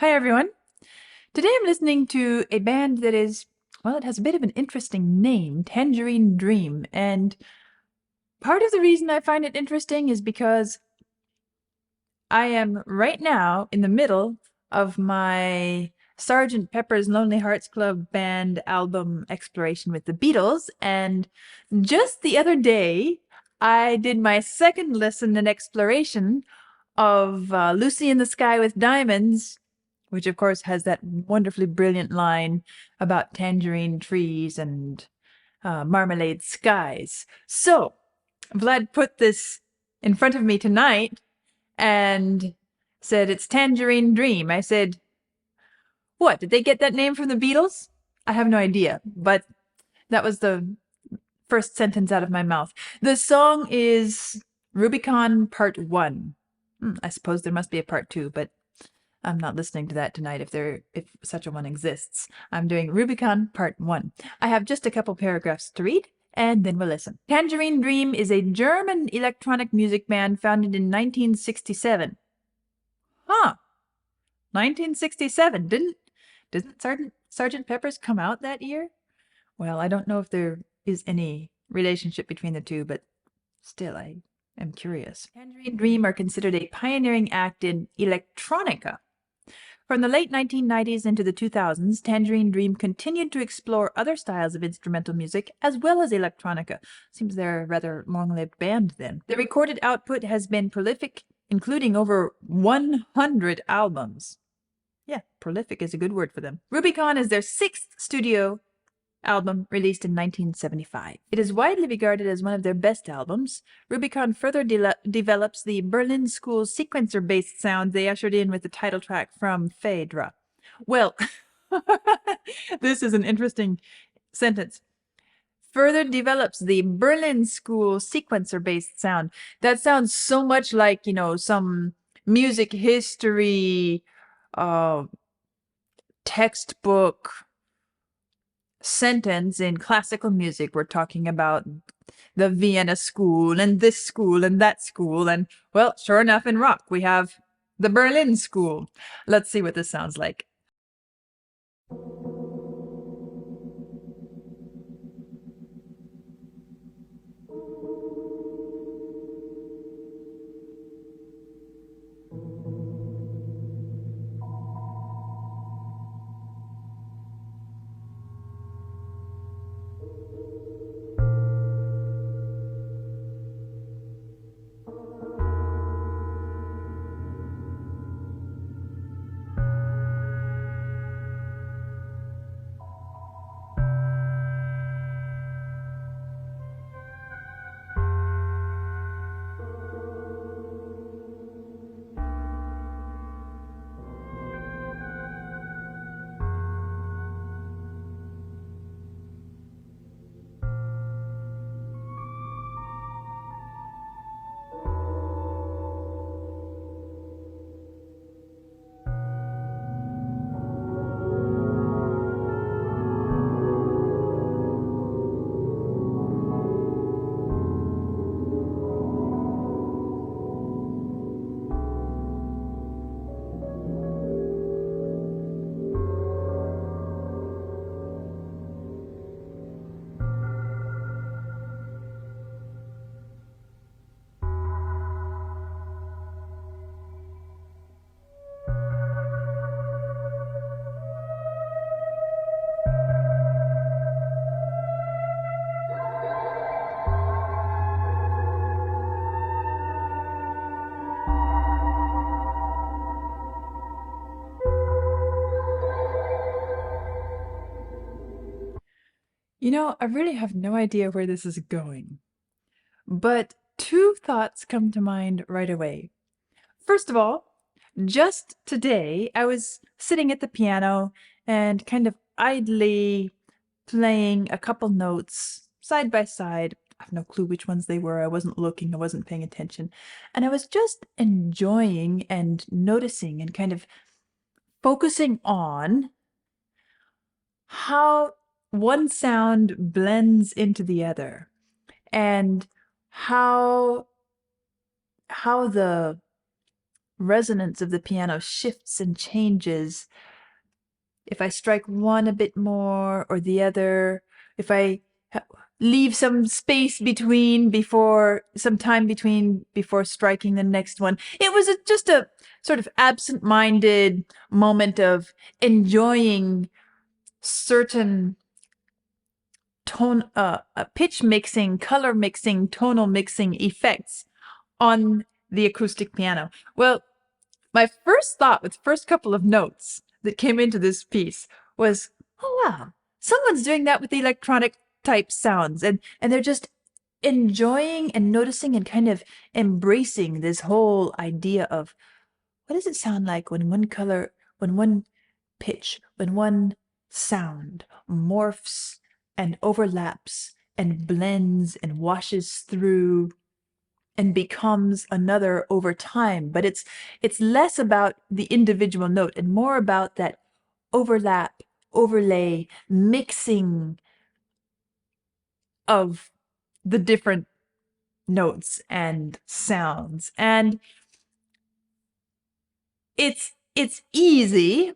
Hi, everyone. Today I'm listening to a band that is, well, it has a bit of an interesting name, Tangerine Dream. And part of the reason I find it interesting is because I am right now in the middle of my Sgt. Pepper's Lonely Hearts Club Band album exploration with the Beatles. And just the other day, I did my second listen and exploration of Lucy in the Sky with Diamonds, which of course has that wonderfully brilliant line about tangerine trees and marmalade skies. So Vlad put this in front of me tonight and said, "It's Tangerine Dream." I said, "What? Did they get that name from the Beatles?" I have no idea, but that was the first sentence out of my mouth. The song is Rubycon Part 1. I suppose there must be a part 2, but I'm not listening to that tonight if such a one exists. I'm doing Rubycon Part 1. I have just a couple paragraphs to read, and then we'll listen. Tangerine Dream is a German electronic music band founded in 1967. Huh. 1967. Didn't Sergeant Pepper's come out that year? Well, I don't know if there is any relationship between the two, but still, I am curious. Tangerine Dream are considered a pioneering act in electronica. From the late 1990s into the 2000s, Tangerine Dream continued to explore other styles of instrumental music as well as electronica. Seems they're a rather long-lived band then. The recorded output has been prolific, including over 100 albums. Yeah, prolific is a good word for them. Rubycon is their sixth studio album released in 1975. It is widely regarded as one of their best albums. Rubycon further develops the Berlin School sequencer-based sound they ushered in with the title track from Phaedra. Well, this is an interesting sentence. Further develops the Berlin School sequencer-based sound. That sounds so much like, some music history textbook sentence in classical music. We're talking about the Vienna school and this school and that school. And, well, sure enough, in rock, we have the Berlin school. Let's see what this sounds like. I really have no idea where this is going, but two thoughts come to mind right away. First of all, just today, I was sitting at the piano and kind of idly playing a couple notes side by side. I have no clue which ones they were. I wasn't looking, I wasn't paying attention. And I was just enjoying and noticing and kind of focusing on how one sound blends into the other and how the resonance of the piano shifts and changes if I strike one a bit more or the other, if I leave some space between before some time between before striking the next one. It was just a sort of absent-minded moment of enjoying certain pitch mixing, color mixing, tonal mixing effects on the acoustic piano. Well, my first thought with the first couple of notes that came into this piece was, oh wow, someone's doing that with the electronic type sounds, and they're just enjoying and noticing and kind of embracing this whole idea of what does it sound like when one color, when one pitch, when one sound morphs and overlaps and blends and washes through and becomes another over time. But it's less about the individual note and more about that overlap, overlay, mixing of the different notes and sounds. And it's easy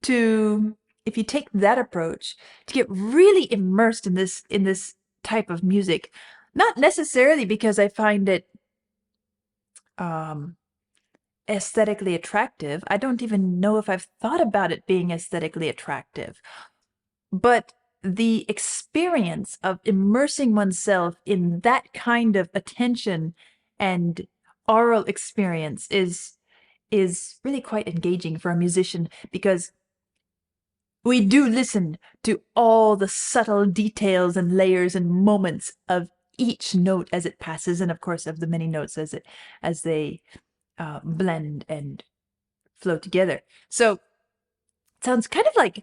to, if you take that approach, to get really immersed in this type of music. Not necessarily because I find it aesthetically attractive. I don't even know if I've thought about it being aesthetically attractive. But the experience of immersing oneself in that kind of attention and aural experience is really quite engaging for a musician, because we do listen to all the subtle details and layers and moments of each note as it passes, and of course of the many notes as they blend and flow together. So it sounds kind of like,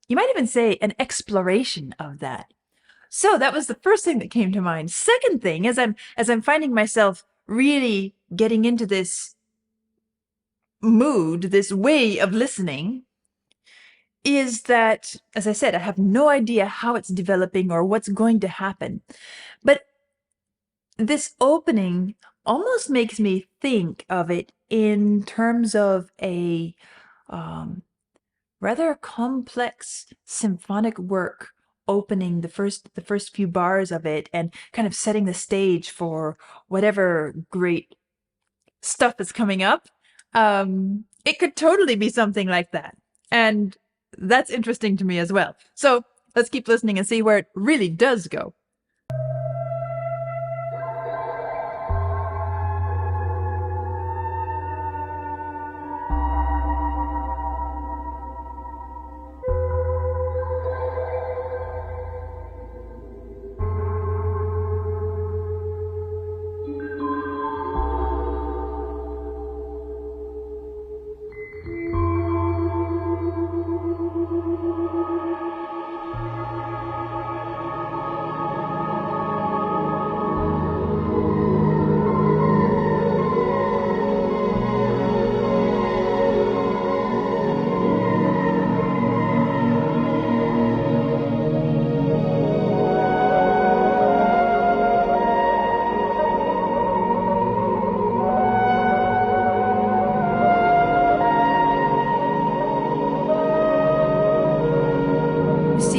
you might even say, an exploration of that. So that was the first thing that came to mind. Second thing, as I'm finding myself really getting into this mood, this way of listening, is that, as I said, I have no idea how it's developing or what's going to happen. But this opening almost makes me think of it in terms of a rather complex symphonic work opening the first few bars of it and kind of setting the stage for whatever great stuff is coming up. It could totally be something like that. And that's interesting to me as well. So let's keep listening and see where it really does go.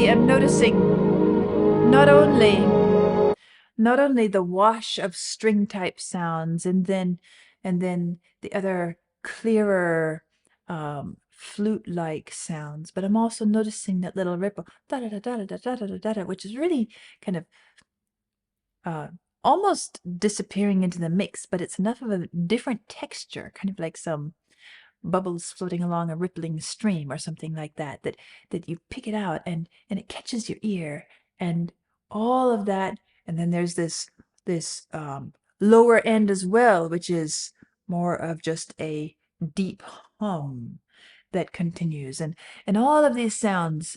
I'm noticing not only the wash of string type sounds and then the other clearer flute like sounds, but I'm also noticing that little ripple da da da da da da da da da, which is really kind of almost disappearing into the mix, but it's enough of a different texture, kind of like some bubbles floating along a rippling stream or something like that, that you pick it out and it catches your ear and all of that. And then there's this lower end as well, which is more of just a deep hum that continues, and all of these sounds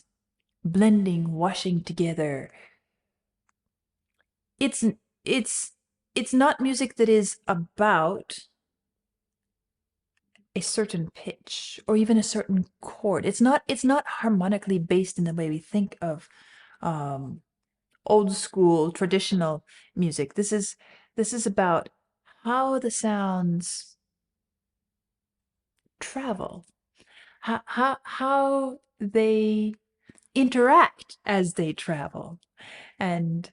blending, washing together. It's it's not music that is about a certain pitch or even a certain chord. It's not harmonically based in the way we think of old school traditional music. This is about how the sounds travel, how they interact as they travel, and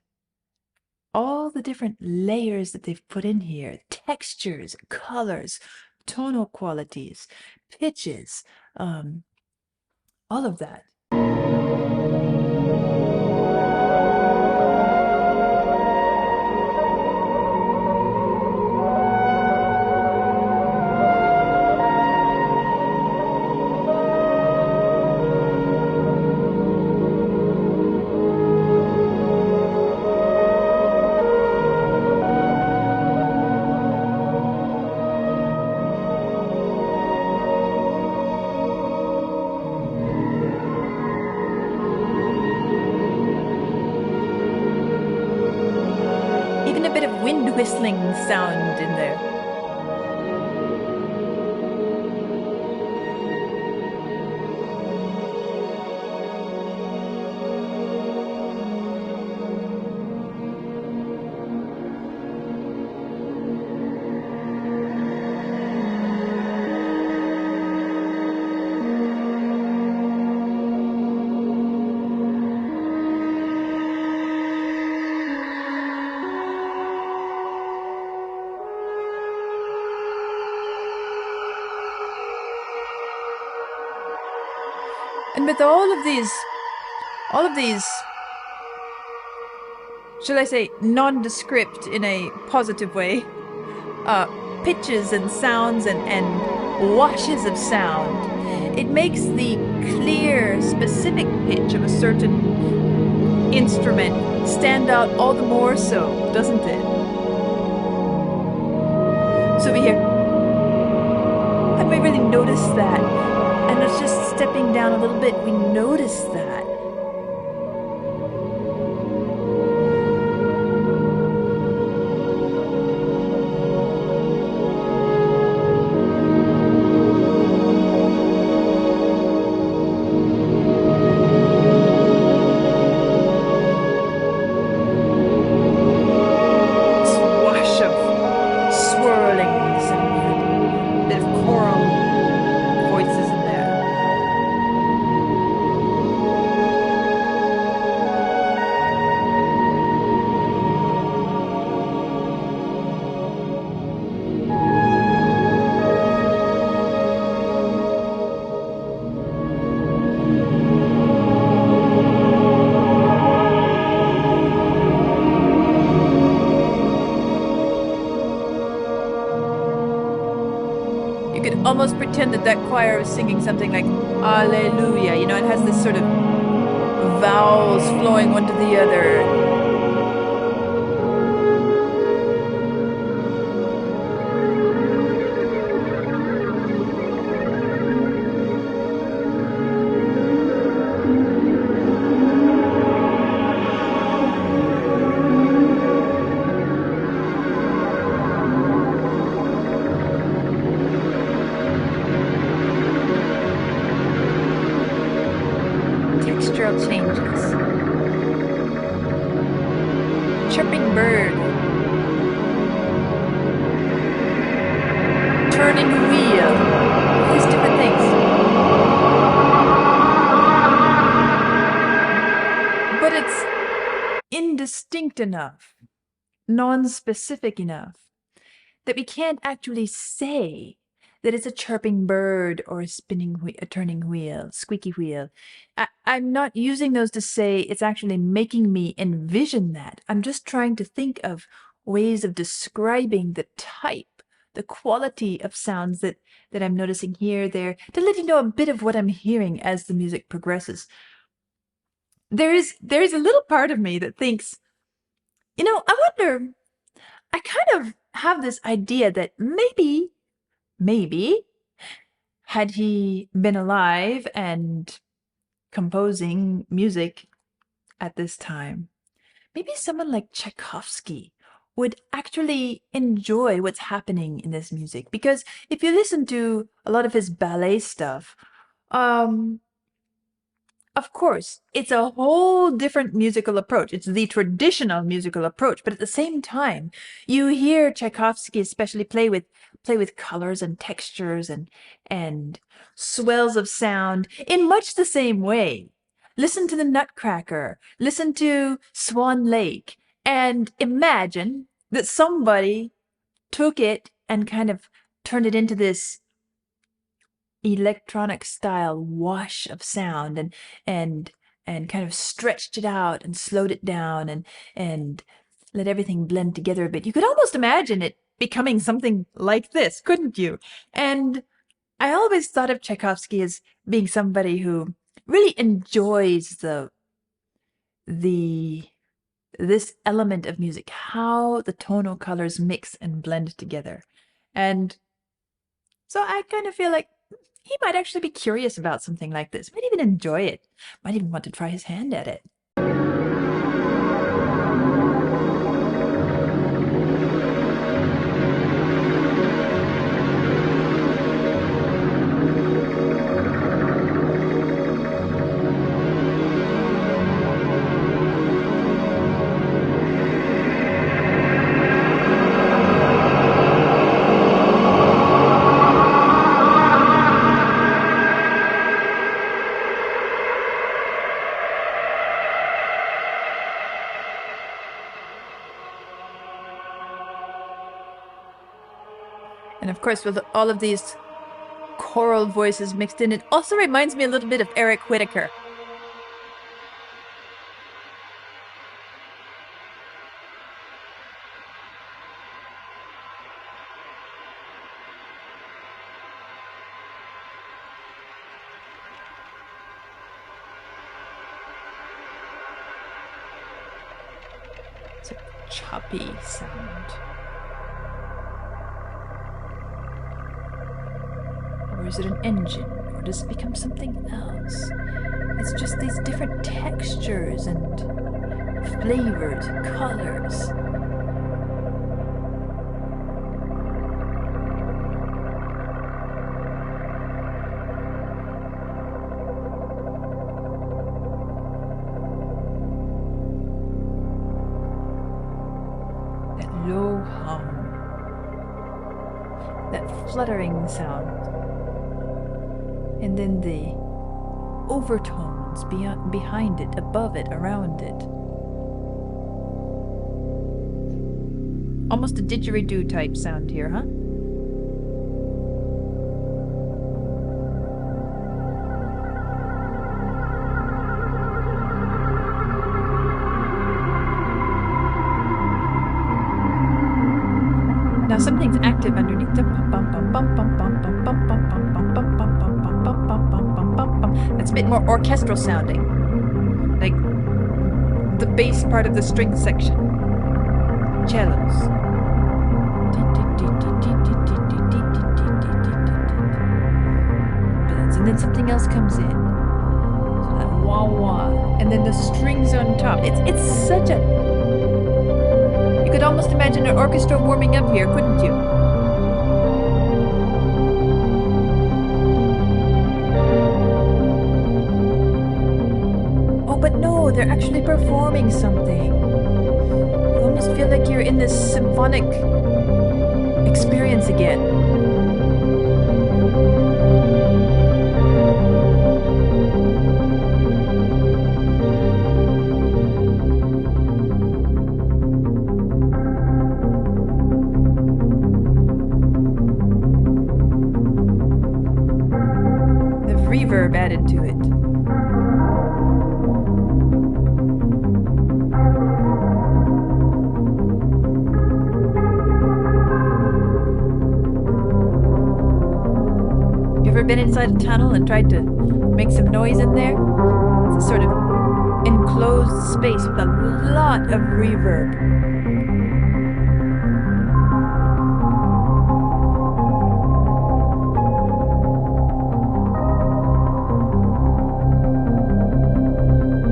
all the different layers that they've put in here, textures, colors, tonal qualities, pitches, all of that. Even a bit of wind whistling sound in there. And with all of these, shall I say, nondescript in a positive way, pitches and sounds and washes of sound, it makes the clear, specific pitch of a certain instrument stand out all the more so, doesn't it? So we hear, and we really notice that. And it's just stepping down a little bit, we notice that. Swash of swirlings and a bit of choral voices in there. You could almost pretend that that choir was singing something like Alleluia. You know, it has this sort of vowels flowing one to the other. Textural changes. Chirping bird. Turning wheel. All these different things. But it's indistinct enough, non-specific enough, that we can't actually say that it's a chirping bird or a turning wheel, squeaky wheel. I'm not using those to say it's actually making me envision that. I'm just trying to think of ways of describing the type, the quality of sounds that I'm noticing here, there, to let you know a bit of what I'm hearing as the music progresses. There is a little part of me that thinks, you know, I wonder, I kind of have this idea that maybe, had he been alive and composing music at this time, maybe someone like Tchaikovsky would actually enjoy what's happening in this music. Because if you listen to a lot of his ballet stuff, of course, it's a whole different musical approach. It's the traditional musical approach. But at the same time, you hear Tchaikovsky especially play with play with colors and textures and swells of sound in much the same way. Listen to the Nutcracker, listen to Swan Lake, and imagine that somebody took it and kind of turned it into this electronic style wash of sound and kind of stretched it out and slowed it down and let everything blend together a bit. You could almost imagine it becoming something like this, couldn't you? And I always thought of Tchaikovsky as being somebody who really enjoys this element of music, how the tonal colors mix and blend together. And so I kind of feel like he might actually be curious about something like this, might even enjoy it, might even want to try his hand at it. And of course, with all of these choral voices mixed in, it also reminds me a little bit of Eric Whitacre. It's a choppy sound. Or is it an engine? Or does it become something else? It's just these different textures and flavors, colors. That low hum. That fluttering sound. And then the overtones behind it, above it, around it. Almost a didgeridoo type sound here, huh? Now something's active underneath. That's a bit more orchestral sounding, like the bass part of the string section, cellos. And then something else comes in, so that wah wah, and then the strings on top. It's such a. You could almost imagine an orchestra warming up here, couldn't you? But no, they're actually performing something. You almost feel like you're in this symphonic experience again. The reverb added to it. Been inside a tunnel and tried to make some noise in there? It's a sort of enclosed space with a lot of reverb.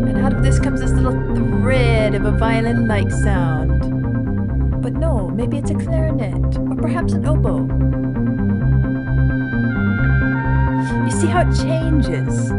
And out of this comes this little thread of a violin-like sound. But no, maybe it's a clarinet, or perhaps an oboe. You see how it changes?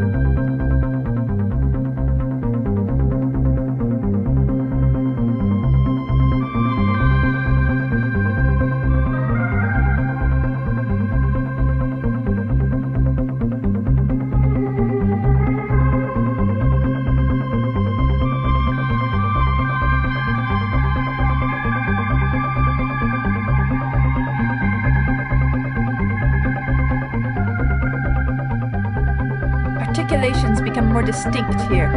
articulations become more distinct here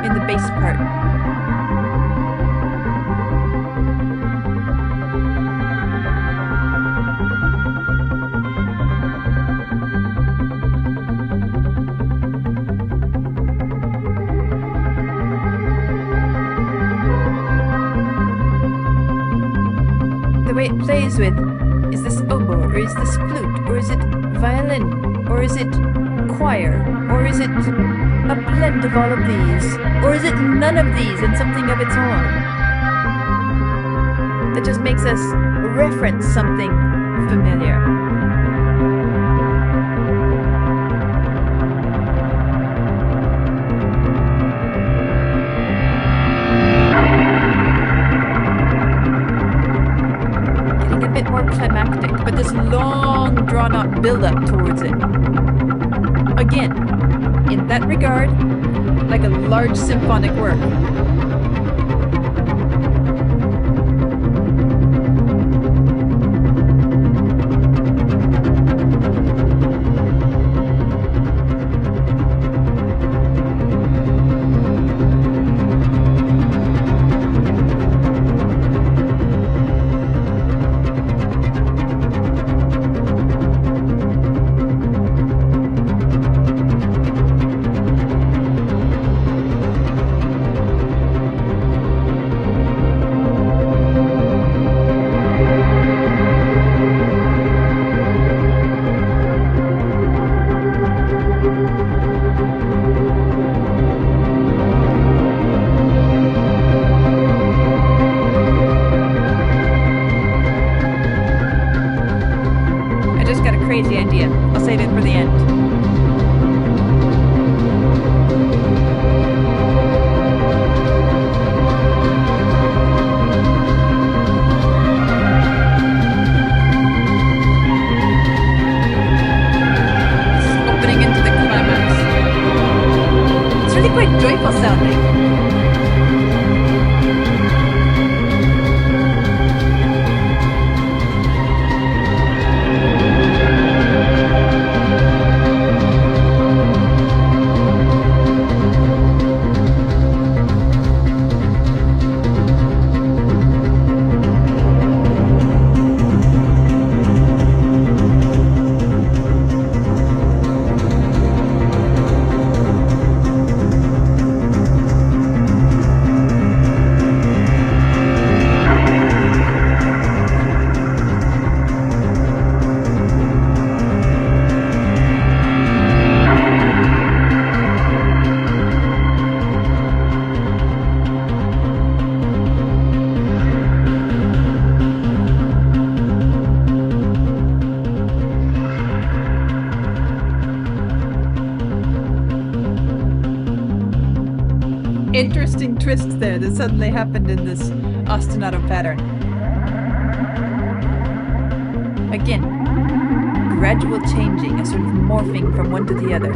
in the bass part. The way it plays with, is this oboe, or is this flute, or is it violin, or is it choir, or is it a blend of all of these, or is it none of these and something of its own that just makes us reference something familiar? Getting a bit more climactic, but this long drawn-out build-up towards it. Again, in that regard, like a large symphonic work. Crazy idea. I'll save it for the end. This is opening into the climax. It's really quite joyful sounding. Interesting twists there that suddenly happened in this ostinato pattern. Again, gradual changing, a sort of morphing from one to the other.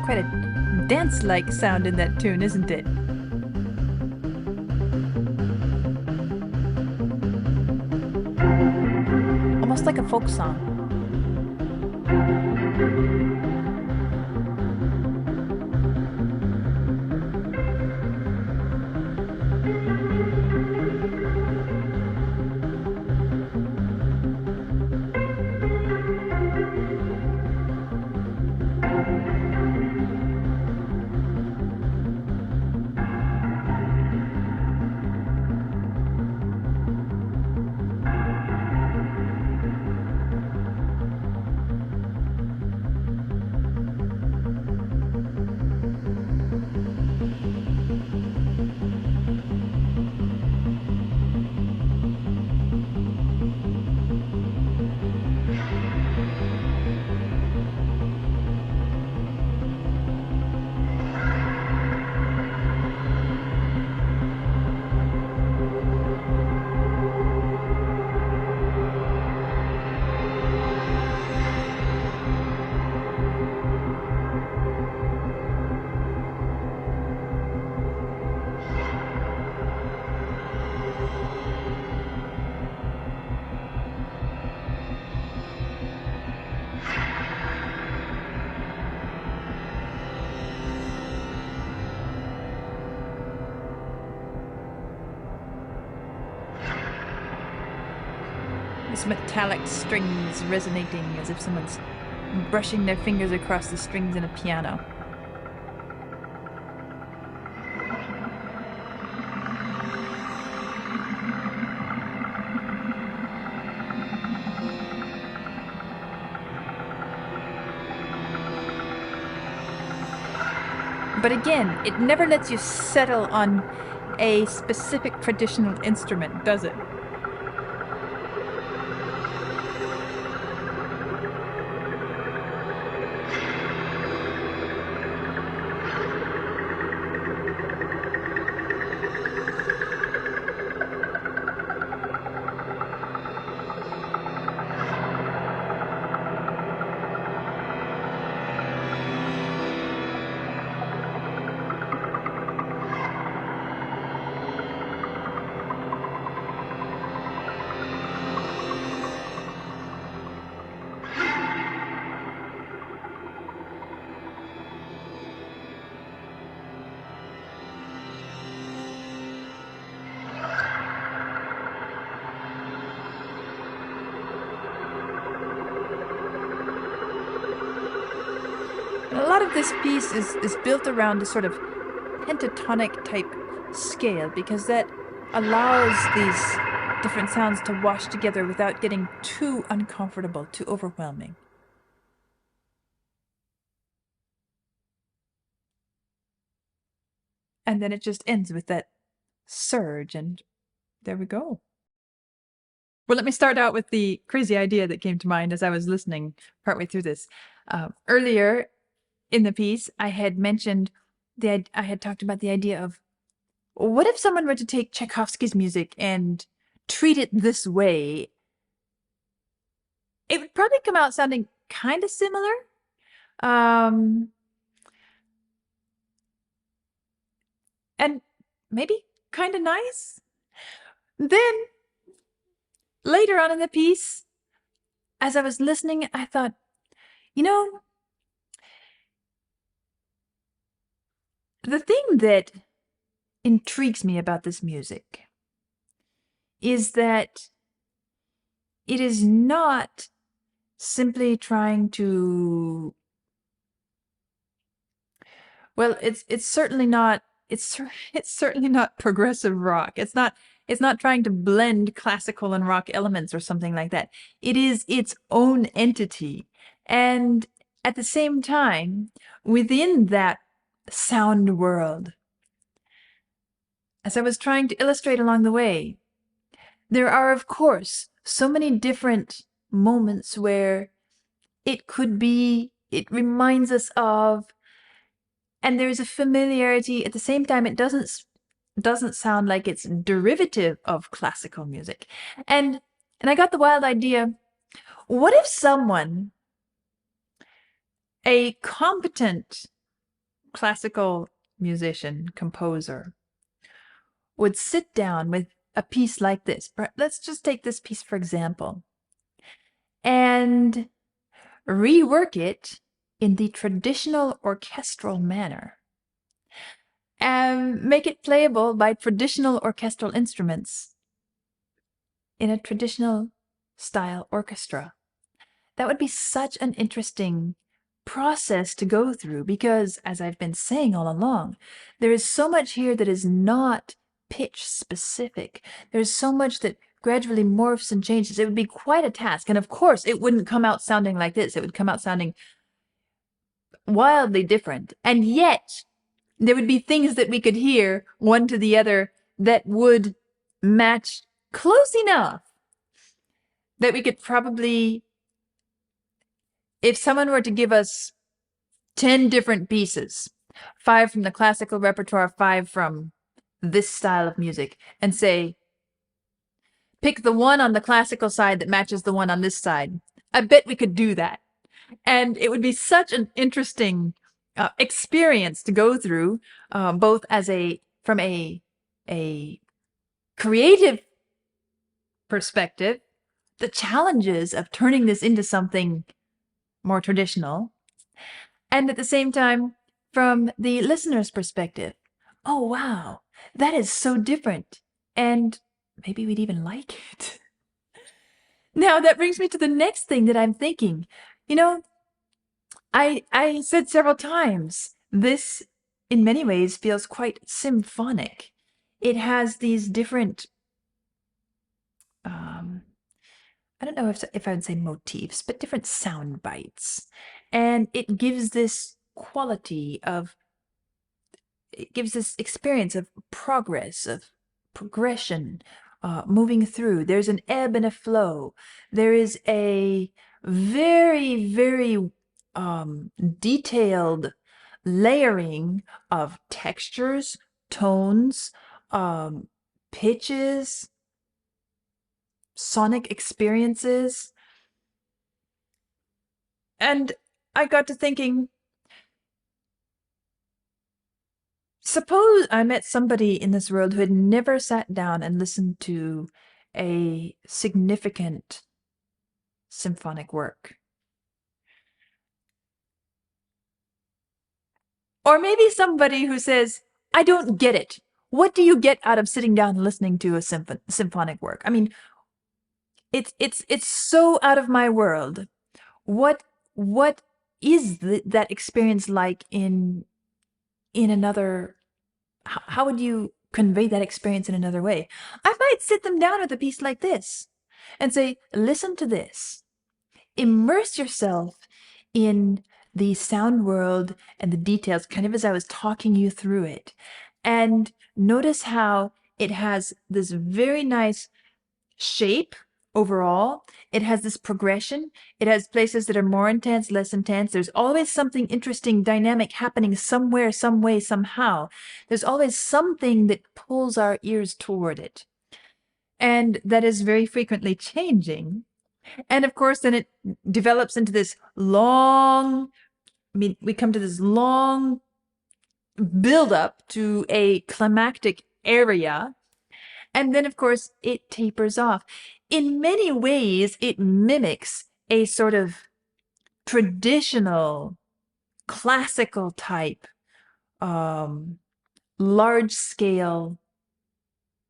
Quite a dance-like sound in that tune, isn't it? Almost like a folk song. This metallic strings resonating as if someone's brushing their fingers across the strings in a piano. But again, it never lets you settle on a specific traditional instrument, does it? And a lot of this piece is built around a sort of pentatonic type scale, because that allows these different sounds to wash together without getting too uncomfortable, too overwhelming. And then it just ends with that surge, and there we go. Well, let me start out with the crazy idea that came to mind as I was listening partway through this. Earlier in the piece, I had mentioned I had talked about the idea of, what if someone were to take Tchaikovsky's music and treat it this way? It would probably come out sounding kind of similar. And maybe kind of nice. Then later on in the piece, as I was listening, I thought, you know, the thing that intrigues me about this music is that it is not simply trying to, well, it's certainly not progressive rock. It's not trying to blend classical and rock elements or something like that. It is its own entity. And at the same time, within that sound world, as I was trying to illustrate along the way, there are, of course, so many different moments where it reminds us of, and there's a familiarity. At the same time, it doesn't sound like it's derivative of classical music. And I got the wild idea, what if someone, a competent classical musician, composer, would sit down with a piece like this? Let's just take this piece for example, and rework it in the traditional orchestral manner, and make it playable by traditional orchestral instruments in a traditional style orchestra. That would be such an interesting process to go through, because, as I've been saying all along, there is so much here that is not pitch specific. There's so much that gradually morphs and changes. It would be quite a task. And of course, it wouldn't come out sounding like this. It would come out sounding wildly different. And yet, there would be things that we could hear one to the other that would match close enough that we could probably, if someone were to give us 10 different pieces, 5 from the classical repertoire, 5 from this style of music, and say, pick the one on the classical side that matches the one on this side, I bet we could do that. And it would be such an interesting experience to go through, both as from a creative perspective, the challenges of turning this into something more traditional, and at the same time, from the listener's perspective, oh wow, that is so different, and maybe we'd even like it. Now that brings me to the next thing that I'm thinking. You know, I said several times, this in many ways feels quite symphonic. It has these different um I don't know if I would say motifs, but different sound bites. And it gives this quality of it gives this experience of progress, of progression, moving through. There's an ebb and a flow. There is a very, very detailed layering of textures, tones, um, pitches, sonic experiences. And I got to thinking, suppose I met somebody in this world who had never sat down and listened to a significant symphonic work. Or maybe somebody who says, I don't get it. What do you get out of sitting down and listening to a symphonic work? I mean, it's so out of my world. What is that experience like in another how would you convey that experience in another way? I might sit them down with a piece like this and say, listen to this. Immerse yourself in the sound world and the details, kind of as I was talking you through it. And notice how it has this very nice shape overall. It has this progression. It has places that are more intense, less intense. There's always something interesting, dynamic happening somewhere, some way, somehow. There's always something that pulls our ears toward it. And that is very frequently changing. And of course, then it develops into this long, I mean, we come to this long build up to a climactic area. And then, of course, it tapers off. In many ways, it mimics a sort of traditional, classical type, large scale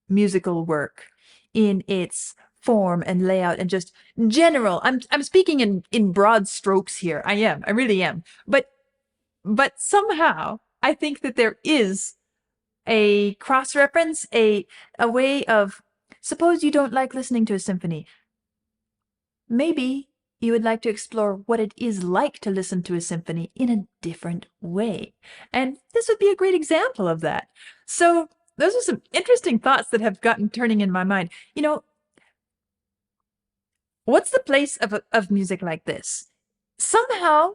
musical work in its form and layout and just general. I'm speaking in broad strokes here. I really am. But somehow I think that there is a cross reference, a way of, suppose you don't like listening to a symphony. Maybe you would like to explore what it is like to listen to a symphony in a different way. And this would be a great example of that. So those are some interesting thoughts that have gotten turning in my mind. You know, what's the place of music like this? Somehow,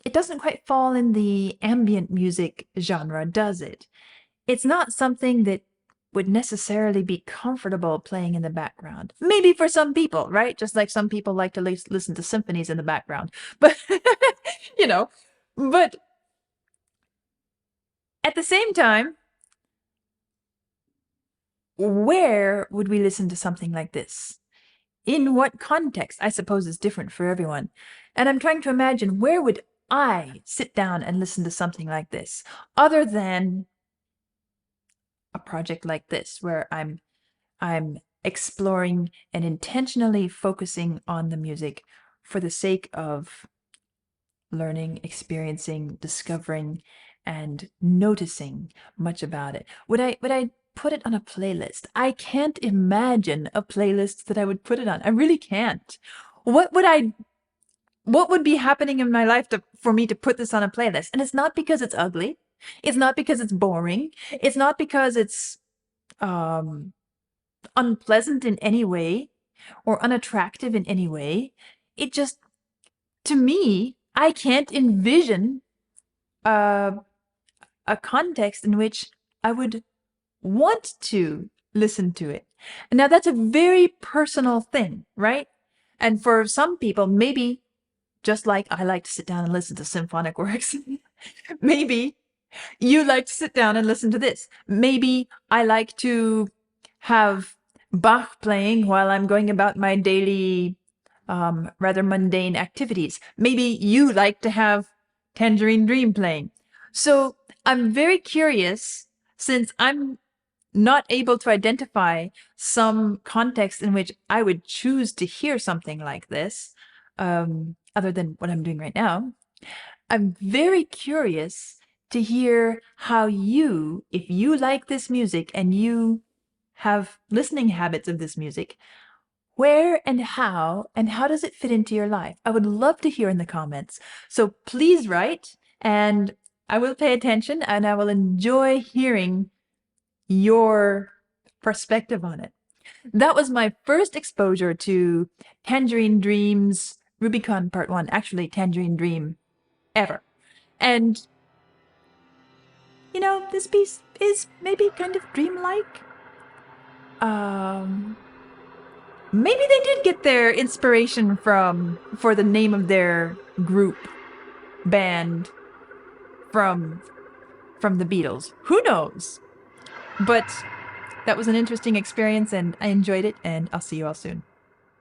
it doesn't quite fall in the ambient music genre, does it? It's not something that would necessarily be comfortable playing in the background. Maybe for some people, right? Just like some people like to listen to symphonies in the background. But, you know, but at the same time, where would we listen to something like this? In what context? I suppose is different for everyone. And I'm trying to imagine, where would I sit down and listen to something like this, other than a project like this, where I'm exploring and intentionally focusing on the music for the sake of learning, experiencing, discovering, and noticing much about it. Would I put it on a playlist? I can't imagine a playlist that I would put it on. I really can't. What would be happening in my life for me to put this on a playlist? And it's not because it's ugly. It's not because it's boring. It's not because it's unpleasant in any way or unattractive in any way. It just, to me, I can't envision a context in which I would want to listen to it. Now, that's a very personal thing, right? And for some people, maybe just like I like to sit down and listen to symphonic works, maybe you like to sit down and listen to this. Maybe I like to have Bach playing while I'm going about my daily, rather mundane activities. Maybe you like to have Tangerine Dream playing. So I'm very curious, since I'm not able to identify some context in which I would choose to hear something like this, other than what I'm doing right now. I'm very curious to hear how you, if you like this music and you have listening habits of this music, where and how does it fit into your life? I would love to hear in the comments. So please write, and I will pay attention and I will enjoy hearing your perspective on it. That was my first exposure to Tangerine Dream's Rubycon Part 1, actually Tangerine Dream ever. And, this piece is maybe kind of dreamlike. Maybe they did get their inspiration for the name of their group, band, from the Beatles. Who knows? But that was an interesting experience and I enjoyed it, and I'll see you all soon.